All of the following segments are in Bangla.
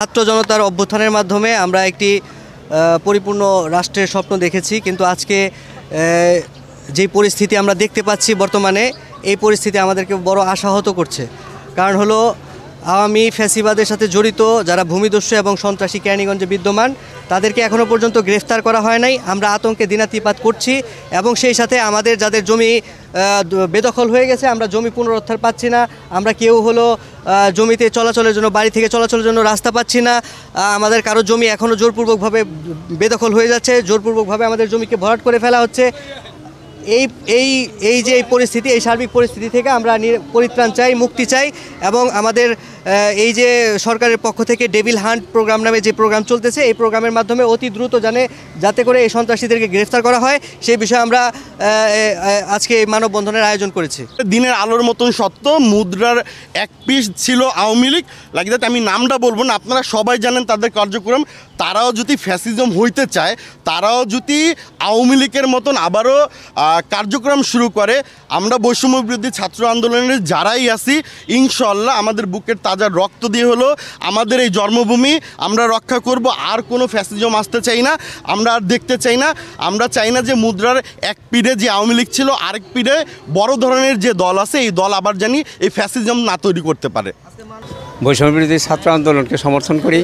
ছাত্র জনতার অভ্যুত্থানের মাধ্যমে আমরা একটি পরিপূর্ণ রাষ্ট্রের স্বপ্ন দেখেছি, কিন্তু আজকে যে পরিস্থিতি আমরা দেখতে পাচ্ছি বর্তমানে, এই পরিস্থিতি আমাদেরকে বড় আশাহত করছে। কারণ হলো আওয়ামী ফ্যাসিবাদের সাথে জড়িত যারা ভূমিদস্যু এবং সন্ত্রাসী কেরানীগঞ্জে বিদ্যমান, তাদেরকে এখনও পর্যন্ত গ্রেফতার করা হয় নাই। আমরা আতঙ্কে দিনাতিপাত করছি এবং সেই সাথে আমাদের যাদের জমি বেদখল হয়ে গেছে, আমরা জমি পুনরুদ্ধার পাচ্ছি না। আমরা কেউ হলো জমিতে চলাচলের জন্য, বাড়ি থেকে চলাচলের জন্য রাস্তা পাচ্ছি না। আমাদের কারো জমি এখনও জোরপূর্বকভাবে বেদখল হয়ে যাচ্ছে, জোরপূর্বকভাবে আমাদের জমিকে ভরাট করে ফেলা হচ্ছে। এই যে পরিস্থিতি, এই সার্বিক পরিস্থিতি থেকে আমরা পরিত্রাণ চাই, মুক্তি চাই। এবং আমাদের এই যে সরকারের পক্ষ থেকে ডেভিল হান্ট প্রোগ্রাম নামে যে প্রোগ্রাম চলতেছে, এই প্রোগ্রামের মাধ্যমে অতি দ্রুত যাতে করে এই সন্ত্রাসীদেরকে গ্রেফতার করা হয়, সেই বিষয়ে আমরা আজকে এই মানববন্ধনের আয়োজন করেছি। দিনের আলোর মতন সত্য, মুদ্রার এক পিস ছিল আওয়ামী লীগ। লাইক দ্যাট, আমি নামটা বলবো না, আপনারা সবাই জানেন তাদের কার্যক্রম। তারাও যদি ফ্যাসিজম হইতে চায়, তারাও যদি আওয়ামী লীগের মতন আবারও কার্যক্রম শুরু করে, আমরা বৈষম্য বিরোধী ছাত্র আন্দোলনের যারাই আছি, ইনশাল্লাহ আমাদের বুকের তাজা রক্ত দিয়ে হলো আমাদের এই জন্মভূমি আমরা রক্ষা করব। আর কোনো ফ্যাসিজম আসতে চাই না, আমরা আর দেখতে চাই না। আমরা চাই না যে মুদ্রার এক পিঠে যে আওয়ামী লীগ ছিল, আরেক পিঠে বড় ধরনের যে দল আছে, এই দল আবার জানি এই ফ্যাসিজম না তৈরি করতে পারে। বৈষম্য বিরোধী ছাত্র আন্দোলনকে সমর্থন করি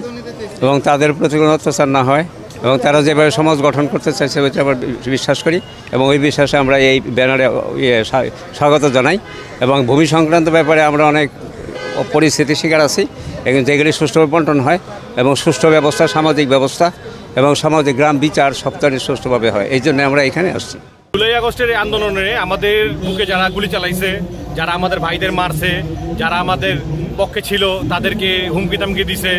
এবং তাদের প্রতি কোনো অত্যাচার না হয় এবং তারা যেভাবে সমাজ গঠন করতে চাইছে সেটা আমরা বিশ্বাস করি এবং ওই বিশ্বাসে আমরা এই ব্যানারে স্বাগত জানাই। এবং ভূমি সংক্রান্ত ব্যাপারে আমরা অনেক পরিস্থিতির শিকার আছি, যেগুলি সুষ্ঠুভাবে বণ্টন হয় এবং সুষ্ঠু ব্যবস্থা, সামাজিক ব্যবস্থা এবং সামাজিক গ্রাম বিচার সপ্তাহে সুষ্ঠুভাবে হয়। এই জন্য আমরা এখানে আসছি। জুলাই আগস্টের আন্দোলনে আমাদের বুকে যারা গুলি চালাইছে, যারা আমাদের ভাইদের মারছে, যারা আমাদের পক্ষে ছিল, তাদেরকে হুমকি তামকি দিছে,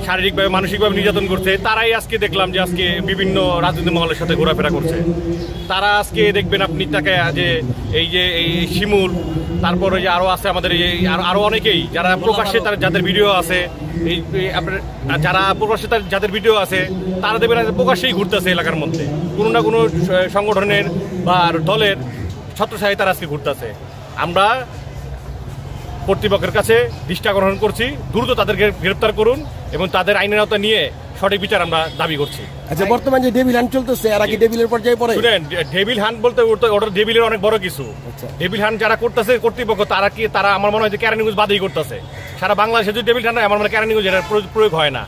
শারীরিকভাবে মানসিকভাবে নির্যাতন করছে, তারাই আজকে দেখলাম যে আজকে বিভিন্ন রাজনৈতিক মহলের সাথে ঘোরাফেরা করছে। তারা আজকে দেখবেন আপনি তাকে যে এই শিমুল, তারপরে যে আরও আছে আমাদের আরও অনেকেই যারা প্রকাশ্যে যাদের ভিডিও আছে, আপনার যারা প্রকাশ্যে যাদের ভিডিও আছে, তারা দেখবেন প্রকাশ্যেই ঘুরতেছে এলাকার মধ্যে, কোনো না কোনো সংগঠনের বা দলের ছত্রছায়ায় তারা আজকে ঘুরতেছে। আমরা কর্তৃপক্ষের কাছে দৃষ্টি আকর্ষণ করছি, দ্রুত তাদেরকে গ্রেপ্তার করুন এবং তাদের আইনের আওতায় নিয়ে সঠিক বিচার আমরা দাবি করছি। আচ্ছা, বর্তমানে যে ডেভিল হান্ট চলতেছে, এরা কি ডেভিলের পর্যায়ে পড়ে? শুনেন, ডেভিল হান্ট বলতে ওটা ডেভিলের অনেক বড় কিছু। ডেভিল হান্ট যারা করতেছে কর্তৃপক্ষ, তারা আমার মনে হয় যে কেরানীগঞ্জ বাদেই করতেছে। সারা বাংলাদেশে যদি ডেভিল হান্ট হয়, আমার মনে হয় কেরানীগঞ্জ এর প্রয়োগ হয় না।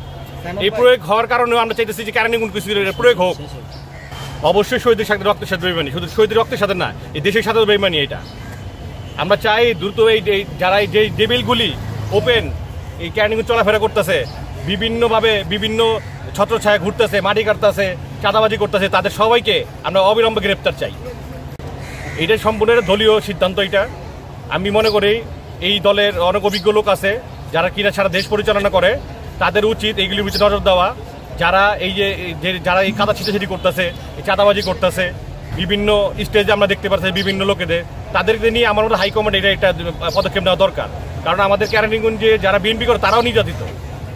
এই প্রয়োগ হওয়ার কারণেও আমরা চাইতেছি যে কেরানীগঞ্জ কিছু প্রয়োগ হোক। অবশ্যই শহীদের সাথে রক্তের সাথে বেইমানি, শুধু শহীদের রক্তের সাথে না, এই দেশের সাথেও বেইমানি। এটা আমরা চাই দ্রুত এই যারা যে ডেভিলগুলি ওপেন এই কেরানীগঞ্জ চলাফেরা করতেছে, বিভিন্নভাবে বিভিন্ন ছত্রছায়া ঘুরতেছে, মাটি কাটতেছে, চাঁদাবাজি করতেছে, তাদের সবাইকে আমরা অবিলম্বে গ্রেপ্তার চাই। এটা সম্পূর্ণ দলীয় সিদ্ধান্ত। এটা আমি মনে করি এই দলের অনেক অভিজ্ঞ লোক আছে যারা কিনা সারা দেশ পরিচালনা করে, তাদের উচিত এইগুলির পিছনে নজর দেওয়া। যারা যারা এই কাদা ছিটাছিটি করতেছে, এই চাঁদাবাজি করতেছে, বিভিন্ন স্টেজে আমরা দেখতে পাচ্ছি বিভিন্ন লোকেদের, তাদেরকে নিয়ে আমার মতো হাইকমান্ড এটা একটা পদক্ষেপ নেওয়া দরকার। কারণ আমাদের কেরানীগঞ্জে যারা বিএনপি করে, তারাও নির্যাতিত।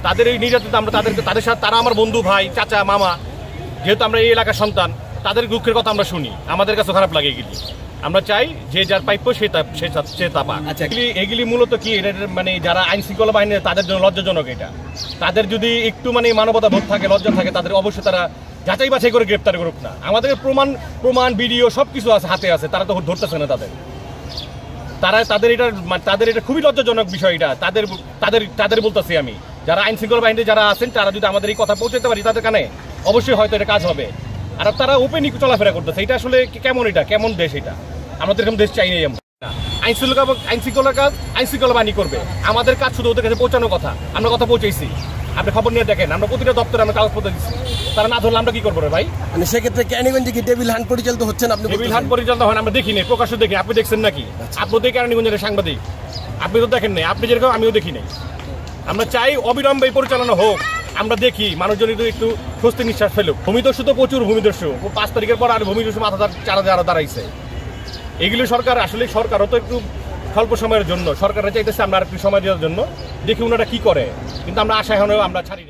তাদের এই নির্যাতিত আমরা তাদের সাথে, তারা আমার বন্ধু, ভাই, চাচা, মামা, যেহেতু আমরা এই এলাকার সন্তান, তাদের দুঃখের কথা আমরা শুনি, আমাদের কাছে খারাপ লাগে এগুলি। আমরা চাই যে যার প্রাপ্য সে তা পাক। এগুলি মূলত কি, এটা মানে যারা আইন শৃঙ্খলা বাহিনী, তাদের জন্য লজ্জাজনক। এটা তাদের যদি একটু মানে মানবতা বোধ থাকে, লজ্জা থাকে, তাদের অবশ্যই তারা যাচাই বাছাই করে গ্রেপ্তার করুক না। আমাদের প্রমাণ ভিডিও সব কিছু আছে, হাতে আছে, তারা তো ধরতেছে না তাদের এটা খুবই লজ্জাজনক বিষয়। এটা তাদের বলতেছি আমি, যারা আইন শৃঙ্খলা বাহিনীতে যারা আছেন, তারা যদি আমাদের এই কথা পৌঁছাতে পারি তাদের কানে, অবশ্যই হয়তো এটা কাজ হবে। আর তারা ওপেনই চলাফেরা করতেছে, এটা আসলে কেমন, এটা কেমন দেশ? এটা আমাদের এরকম দেশ চাই নাই। আইন শৃঙ্খলার কাজ আইন শৃঙ্খলা বাহিনী করবে, আমাদের কাজ শুধু ওদের কাছে পৌঁছানোর কথা। আমরা কথা পৌঁছেছি, আপনি খবর নিয়ে দেখেন, আমরা প্রতিটা দপ্তরে আমরা কাগজপত্র দিচ্ছি, তারা না ধরলে আমরা কি করবো রে ভাই? মানে সেক্ষেত্রে কেরানীগঞ্জে কি ডেভিল হান্ট পরিচালিত হচ্ছে না? আপনি ডেভিল হান্ট পরিচালিত হয় আমরা দেখিনি, প্রকাশ্য দেখি। আপনি দেখছেন নাকি? আপনি তো কেরানীগঞ্জের সাংবাদিক, আপনি তো দেখেন নাই। আপনি যেরকম, আমিও দেখি নাই। আমরা চাই অবিলম্বে পরিচালনা হোক, আমরা দেখি মানুষজন একটু স্বস্তি নিঃশ্বাস ফেলুক। ভূমিদস্যু তো প্রচুর ভূমিদস্যু, 5 তারিখের পর আর ভূমিদস্যু মাথা চারা দাঁড়াইছে। এগুলি সরকার, আসলে সরকারও তো একটু স্বল্প সময়ের জন্য, সরকাররা চাইতেছে আমরা আর একটু সময় দেওয়ার জন্য, দেখি ওনারা কি করে, কিন্তু আমরা আশা এখন আমরা ছাড়ি।